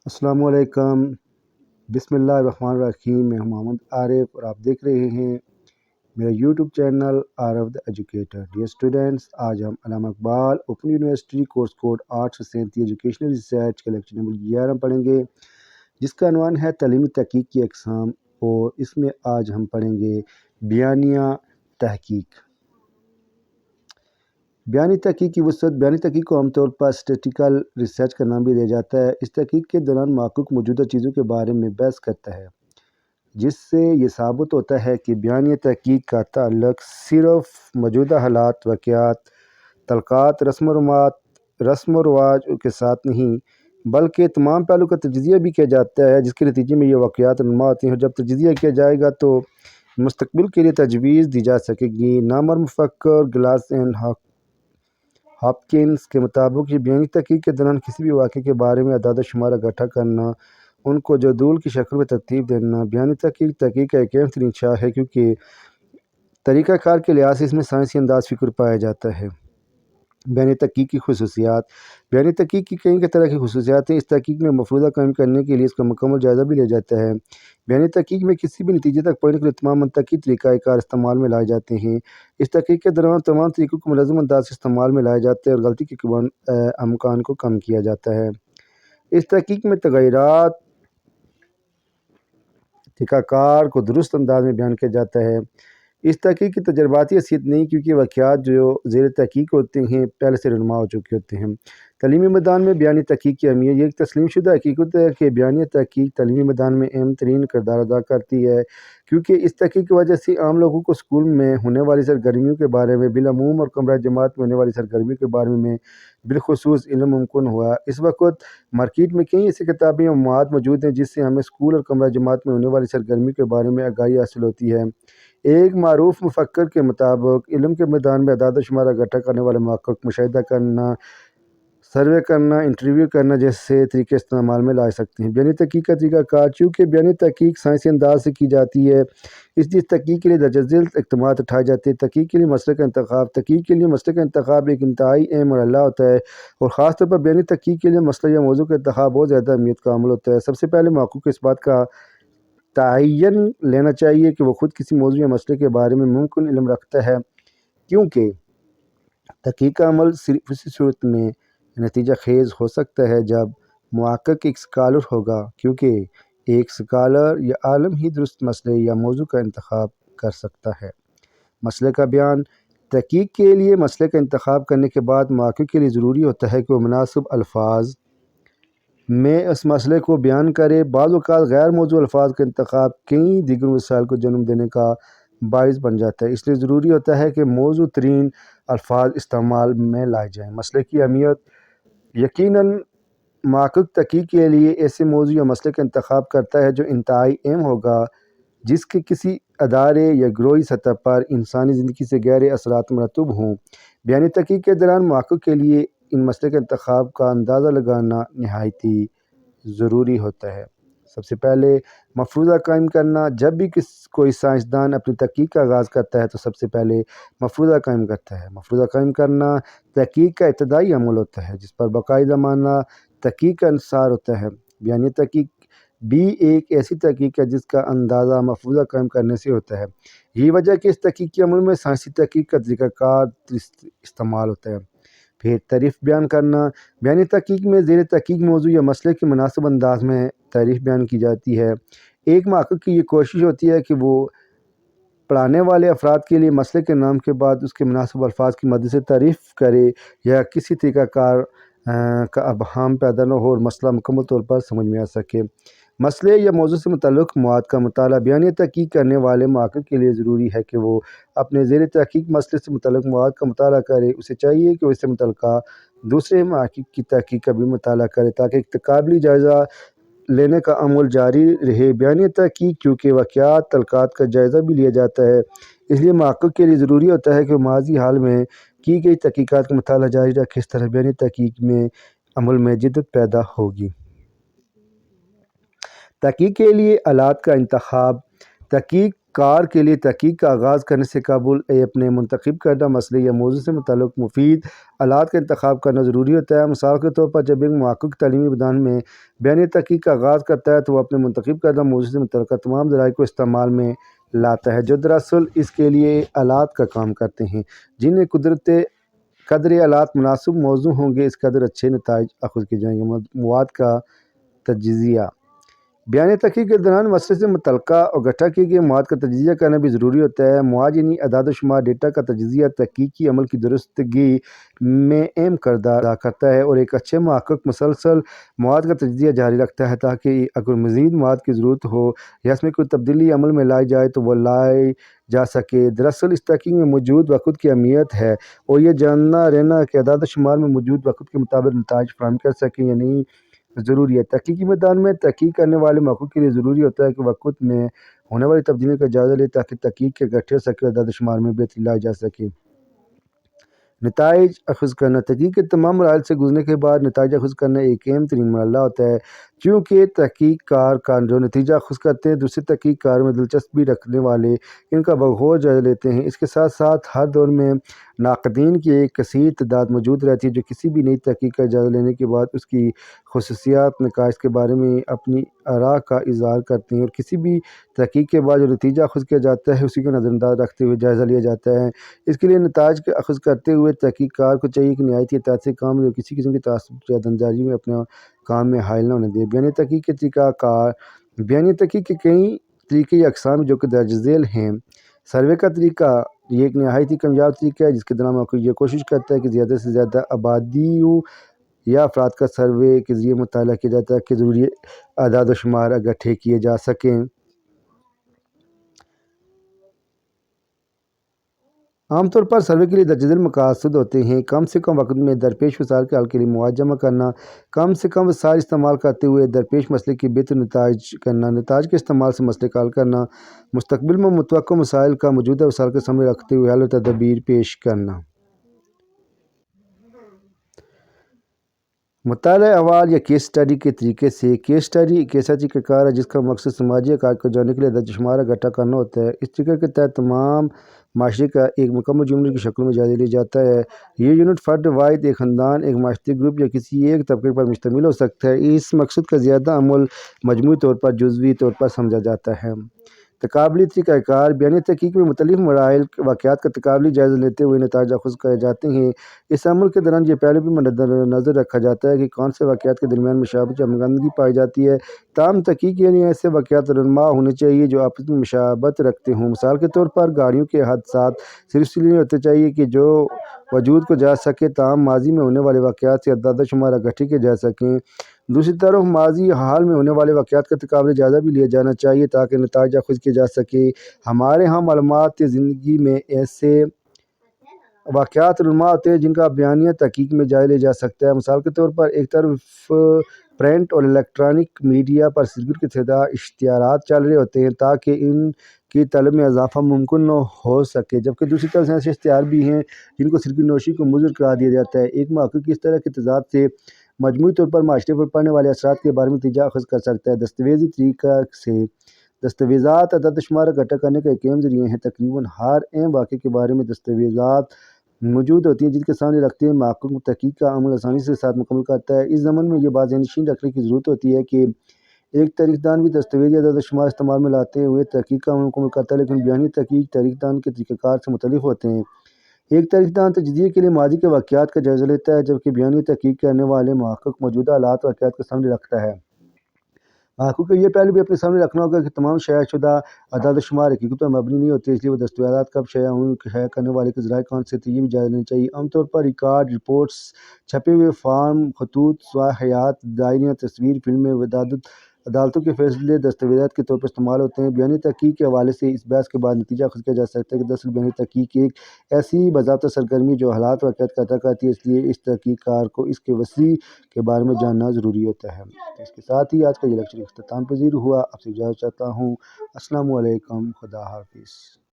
السلام علیکم۔ بسم اللہ الرحمن الرحیم۔ میں ہوں محمد عارف اور آپ دیکھ رہے ہیں میرا YouTube channel Arif the educator. Dear students, آج ہم Allama Iqbal open university course code 837 educational research کے لیکچر نمبر 11 پڑھیں گے، جس کا عنوان ہے تعلیمی تحقیق کی اقسام، اور اس میں آج ہم پڑھیں گے بیانیہ تحقیق۔ بیانی تحقیق کی وسعت۔ بیانی تحقیق کو عام طور پر اسٹیٹیکل ریسرچ کا نام بھی دیا جاتا ہے۔ اس تحقیق کے دوران محقق موجودہ چیزوں کے بارے میں بحث کرتا ہے، جس سے یہ ثابت ہوتا ہے کہ بیانی تحقیق کا تعلق صرف موجودہ حالات، واقعات، تعلقات، رسم و رواج کے ساتھ نہیں، بلکہ تمام پہلو کا تجزیہ بھی کیا جاتا ہے، جس کے نتیجے میں یہ واقعات رونما ہوتی ہیں، اور جب تجزیہ کیا جائے گا تو مستقبل کے لیے تجویز دی جا سکے گی۔ نامور مفکر گلاس اینڈ ہاپکنس کے مطابق یہ بیانی تحقیق کے دوران کسی بھی واقعے کے بارے میں اعداد و شمار اکٹھا کرنا، ان کو جدول کی شکل میں ترتیب دینا، بیانی تحقیق کا ایک اہم ترین شاخ ہے، کیونکہ طریقہ کار کے لحاظ سے اس میں سائنسی انداز فکر پایا جاتا ہے۔ بیانی تحقیق کی خصوصیات۔ بیانی تحقیق کی کئی طرح کی خصوصیات ہیں۔ اس تحقیق میں مفروضہ قائم کرنے کے لیے اس کا مکمل جائزہ بھی لیا جاتا ہے۔ بیانی تحقیق میں کسی بھی نتیجے تک پہنچنے کے لیے تمام منطقی طریقہ کار استعمال میں لائے جاتے ہیں۔ اس تحقیق کے دوران تمام طریقوں کو منظم انداز سے استعمال میں لائے جاتے ہیں اور غلطی کے امکان کو کم کیا جاتا ہے۔ اس تحقیق میں تغیرات طریقہ کار کو درست انداز میں بیان کیا جاتا ہے۔ اس تحقیق کی تجرباتی حیثیت نہیں، کیونکہ واقعات جو زیر تحقیق ہوتے ہیں پہلے سے رونما ہو چکے ہوتے ہیں۔ تعلیمی میدان میں بیانی تحقیق کی اہمیت۔ یہ ایک تسلیم شدہ حقیقت ہے کہ بیانی تحقیق تعلیمی میدان میں اہم ترین کردار ادا کرتی ہے، کیونکہ اس تحقیق کی وجہ سے عام لوگوں کو اسکول میں ہونے والی سرگرمیوں کے بارے میں بالعموم اور کمرہ جماعت میں ہونے والی سرگرمیوں کے بارے میں بالخصوص علم ممکن ہوا۔ اس وقت مارکیٹ میں کئی ایسی کتابیں اور مواد موجود ہیں جس سے ہمیں اسکول اور کمرہ جماعت میں ہونے والی سرگرمیوں کے بارے میں آگاہی حاصل ہوتی ہے۔ ایک معروف مفکر کے مطابق علم کے میدان میں اعداد و شمار اکٹھا کرنے والے محقق مشاہدہ کرنا، سروے کرنا، انٹرویو کرنا جیسے طریقے استعمال میں لا سکتے ہیں۔ بیانی تحقیق کا طریقہ کار۔ چونکہ بیانی تحقیق سائنسی انداز سے کی جاتی ہے، اس لیے اس تحقیق کے لیے درجہ ذیل اقدامات اٹھائے جاتے ہیں۔ تحقیق کے لیے مسئلے کا انتخاب۔ تحقیق کے لیے مسئلے کا انتخاب ایک انتہائی اہم مرحلہ ہوتا ہے، اور خاص طور پر بیانی تحقیق کے لیے مسئلہ یا موضوع کا انتخاب بہت زیادہ اہمیت کا عمل ہوتا ہے۔ سب سے پہلے محقق کو اس بات کا تعین لینا چاہیے کہ وہ خود کسی موضوع یا مسئلے کے بارے میں ممکن علم رکھتا ہے، کیونکہ تحقیق کا عمل صرف اسی صورت میں نتیجہ خیز ہو سکتا ہے جب محقق ایک اسکالر ہوگا، کیونکہ ایک اسکالر یا عالم ہی درست مسئلے یا موضوع کا انتخاب کر سکتا ہے۔ مسئلے کا بیان۔ تحقیق کے لیے مسئلے کا انتخاب کرنے کے بعد محقق کے لیے ضروری ہوتا ہے کہ وہ مناسب الفاظ میں اس مسئلے کو بیان کرے۔ بعض اوقات غیر موزوں الفاظ کا انتخاب کئی دیگر مسائل کو جنم دینے کا باعث بن جاتا ہے، اس لیے ضروری ہوتا ہے کہ موزوں ترین الفاظ استعمال میں لائے جائیں۔ مسئلے کی اہمیت۔ یقیناً محقق تحقیق کے لیے ایسے موضوع یا مسئلے کا انتخاب کرتا ہے جو انتہائی اہم ہوگا، جس کے کسی ادارے یا گروہی سطح پر انسانی زندگی سے گہرے اثرات مرتب ہوں۔ بیانی تحقیق کے دوران محقق کے لیے ان مسئلے کے انتخاب کا اندازہ لگانا نہایتی ضروری ہوتا ہے۔ سب سے پہلے مفروضہ قائم کرنا۔ جب بھی کوئی سائنسدان اپنی تحقیق کا آغاز کرتا ہے تو سب سے پہلے مفروضہ قائم کرتا ہے۔ مفروضہ قائم کرنا تحقیق کا ابتدائی عمل ہوتا ہے، جس پر باقاعدہ ماننا تحقیق کا انحصار ہوتا ہے۔ بیانی تحقیق بھی ایک ایسی تحقیق ہے جس کا اندازہ مفروضہ قائم کرنے سے ہوتا ہے۔ یہی وجہ ہے کہ اس تحقیقی عمل میں سائنسی تحقیق کا طریقہ کار استعمال ہوتا ہے۔ پھر تعریف بیان کرنا۔ بیانی تحقیق میں زیر تحقیق موضوع یا مسئلے کے مناسب انداز میں تعریف بیان کی جاتی ہے۔ ایک محقق کی یہ کوشش ہوتی ہے کہ وہ پڑھانے والے افراد کے لیے مسئلے کے نام کے بعد اس کے مناسب الفاظ کی مدد سے تعریف کرے، یا کسی طریقہ کار کا ابہام پیدا نہ ہو اور مسئلہ مکمل طور پر سمجھ میں آ سکے۔ مسئلے یا موضوع سے متعلق مواد کا مطالعہ۔ بیانی تحقیق کرنے والے محقق کے لیے ضروری ہے کہ وہ اپنے زیر تحقیق مسئلے سے متعلق مواد کا مطالعہ کرے۔ اسے چاہیے کہ وہ اس سے متعلقہ دوسرے محقق کی تحقیق کا بھی مطالعہ کرے، تاکہ ایک قابل جائزہ لینے کا عمل جاری رہے۔ بیانی تحقیق چونکہ واقعات، تعلقات کا جائزہ بھی لیا جاتا ہے، اس لیے محقق کے لیے ضروری ہوتا ہے کہ وہ ماضی حال میں کی گئی تحقیقات کا مطالعہ جاری رکھے۔ اس طرح بیانی تحقیق میں عمل میں جدت پیدا ہوگی۔ تحقیق کے لیے آلات کا انتخاب۔ تحقیق کار کے لیے تحقیق کا آغاز کرنے سے قبل اپنے منتخب کردہ مسئلے یا موضوع سے متعلق مفید آلات کا انتخاب کرنا ضروری ہوتا ہے۔ مثال کے طور پر جب ایک محقق تعلیمی میدان میں بیانی تحقیق کا آغاز کرتا ہے تو وہ اپنے منتخب کردہ موضوع سے متعلقہ تمام ذرائع کو استعمال میں لاتا ہے جو دراصل اس کے لیے آلات کا کام کرتے ہیں۔ جنہیں قدر آلات مناسب موزوں ہوں گے اس قدر اچھے نتائج اخذ کیے جائیں گے۔ مواد کا تجزیہ: بیانی تحقیق کے دوران مسئلے سے متعلقہ اور اکٹھا کیے گئے مواد کا تجزیہ کرنا بھی ضروری ہوتا ہے۔ مواد یعنی اعداد و شمار ڈیٹا کا تجزیہ تحقیقی عمل کی درستگی میں اہم کردار ادا کرتا ہے اور ایک اچھے محقق مسلسل مواد کا تجزیہ جاری رکھتا ہے تاکہ اگر مزید مواد کی ضرورت ہو یا اس میں کوئی تبدیلی عمل میں لائی جائے تو وہ لائی جا سکے۔ دراصل اس تحقیق میں موجود وقت کی اہمیت ہے اور یہ جاننا رہنا کہ اعداد و شمار میں موجود وقت کے مطابق نتائج فراہم کر سکیں یا نہیں ضروری ہے۔ تحقیقی میدان میں تحقیق کرنے والے محقق کے لیے ضروری ہوتا ہے کہ وقت میں ہونے والی تبدیلیوں کا جائزہ لے تاکہ تحقیق کے اکٹھے ہو سکے اور اعداد و شمار میں بہتری لائی جا سکے۔ نتائج اخذ کرنا: تحقیق کے تمام مراحل سے گزرنے کے بعد نتائج اخذ کرنا ایک اہم ترین مرحلہ ہوتا ہے کیونکہ تحقیق کار جو نتیجہ اخذ کرتے ہیں دوسرے تحقیق کار میں دلچسپی رکھنے والے ان کا بغور جائزہ لیتے ہیں۔ اس کے ساتھ ساتھ ہر دور میں ناقدین کی ایک کثیر تعداد موجود رہتی ہے جو کسی بھی نئی تحقیق کا جائزہ لینے کے بعد اس کی خصوصیات نقائص کے بارے میں اپنی آراء کا اظہار کرتے ہیں اور کسی بھی تحقیق کے بعد جو نتیجہ اخذ کیا جاتا ہے اسی کو نظر انداز رکھتے ہوئے جائزہ لیا جاتا ہے۔ اس کے لیے نتائج کا اخذ کرتے ہوئے تحقیق کار کو چاہیے کہ نہایت احتیاط سے کام لے اور کسی قسم کی تعصب یا دنجاری میں اپنا کام میں حائل نہ ہونے دے۔ بیانی تحقیق کے طریقہ کار: بیانی تحقیق کے کئی طریقے یا اقسام جو کہ درج ذیل ہیں۔ سروے کا طریقہ: یہ ایک نہایت ہی کامیاب طریقہ ہے جس کے دوران محقق یہ کوشش کرتا ہے کہ زیادہ سے زیادہ آبادیوں یا افراد کا سروے کے ذریعے مطالعہ کیا جاتا ہے کہ ضروری اعداد و شمار اکٹھے کیے جا سکیں۔ عام طور پر سروے کے لیے درج ذیل مقاصد ہوتے ہیں: کم سے کم وقت میں درپیش مسائل کے حل کے لیے مواد جمع کرنا، کم سے کم وسائل استعمال کرتے ہوئے درپیش مسئلے کی بہتر نتائج کرنا، نتائج کے استعمال سے مسئلے کا حل کرنا، مستقبل میں متوقع مسائل کا موجودہ وسائل کے سامنے رکھتے ہوئے حل و تدابیر پیش کرنا۔ مطالعہ احوال یا کیس اسٹڈی کے طریقے سے: کیس اسٹڈی ایک ایسا طریقہ کار ہے جس کا مقصد سماجی حقائق کو جاننے کے لیے اعداد و شمار اکٹھا کرنا ہوتا ہے۔ اس طریقے کے تحت تمام معاشرے کا ایک مکمل یونٹ کی شکل میں جائزہ لیا جاتا ہے۔ یہ یونٹ فرد واحد، ایک خاندان، ایک معاشرتی گروپ یا کسی ایک طبقے پر مشتمل ہو سکتا ہے۔ اس مقصد کا زیادہ عمل مجموعی طور پر جزوی طور پر سمجھا جاتا ہے۔ تقابلی طریقہ کار: بیانی تحقیق میں مختلف مراحل واقعات کا تقابلی جائزہ لیتے ہوئے نتائج اخذ کیے جاتے ہیں۔ اس عمل کے دوران یہ پہلے بھی مد نظر رکھا جاتا ہے کہ کون سے واقعات کے درمیان مشابہت یا ہمگنگی پائی جاتی ہے۔ تاہم تحقیق یعنی ایسے واقعات رونما ہونے چاہیے جو آپس میں مشابہت رکھتے ہوں۔ مثال کے طور پر گاڑیوں کے حادثات صرف اس لیے ہوتے چاہیے کہ جو وجود کو جا سکے تاہم ماضی میں ہونے والے واقعات سے اعداد و شمار اکٹھے کیے جا سکیں۔ دوسری طرف ماضی حال میں ہونے والے واقعات کا تقابلی جائزہ بھی لیا جانا چاہیے تاکہ نتائج اخذ کیے جا سکے۔ ہمارے ہاں معلومات زندگی میں ایسے واقعات رونما ہوتے ہیں جن کا بیانیہ تحقیق میں جائزہ لیا جا سکتا ہے۔ مثال کے طور پر ایک طرف پرنٹ اور الیکٹرانک میڈیا پر سرکٹ کے تحت اشتہارات چل رہے ہوتے ہیں تاکہ ان کی طلب میں اضافہ ممکن ہو سکے، جبکہ دوسری طرف ایسے اشتہار بھی ہیں جن کو سرکٹ نوشی کو مضر قرار دیا جاتا ہے۔ ایک محقق اس طرح کے تضاد سے مجموعی طور پر معاشرے پر پڑنے والے اثرات کے بارے میں نتیجہ اخذ کر سکتا ہے۔ دستاویزی طریقہ سے: دستاویزات اعداد و شمار اکٹھا کرنے کا ایک اہم ذریعہ ہیں۔ تقریباً ہر اہم واقعے کے بارے میں دستاویزات موجود ہوتی ہیں جن کے سامنے رکھتے ہوئے محقق تحقیق کا عمل آسانی کے ساتھ مکمل کرتا ہے۔ اس ضمن میں یہ بات ذہن نشین رکھنے کی ضرورت ہوتی ہے کہ ایک تاریخ دان بھی دستاویزی اعداد و شمار استعمال میں لاتے ہوئے تحقیق کا عمل مکمل کرتا ہے، لیکن بیانی تحقیق تاریخ دان کے طریقہ کار سے مختلف ہوتے ہیں۔ ایک تاریخ دان تجزیے کے لیے ماضی کے واقعات کا جائزہ لیتا ہے جبکہ بیانی تحقیق کرنے والے محقق موجودہ حالات واقعات کو سامنے رکھتا ہے۔ محقق کو یہ پہلے بھی اپنے سامنے رکھنا ہوگا کہ تمام شائع شدہ اعداد و شمار حقیقت پر مبنی نہیں ہوتے، اس لیے وہ دستاویزات کب شائع ہوئیں، شائع کرنے والے کے ذرائع کون سے تھے، یہ بھی جائزہ لینا چاہیے۔ عام طور پر ریکارڈ، رپورٹس، چھپے ہوئے فارم، خطوط، صحائفیات، ڈائریاں، تصویر فلمیں، عدالتوں کے فیصلے دستاویزات کے طور پر استعمال ہوتے ہیں۔ بیانی تحقیق کے حوالے سے اس بحث کے بعد نتیجہ اخذ کیا جا سکتا ہے کہ دراصل بیانی تحقیق ایک ایسی باضابطہ سرگرمی جو حالات واقعات کا احاطہ کرتی ہے، اس لیے اس تحقیق کار کو اس کے وسیع کے بارے میں جاننا ضروری ہوتا ہے۔ اس کے ساتھ ہی آج کا یہ لیکچر اختتام پذیر ہوا۔ آپ سے اجازت چاہتا ہوں۔ السلام علیکم، خدا حافظ۔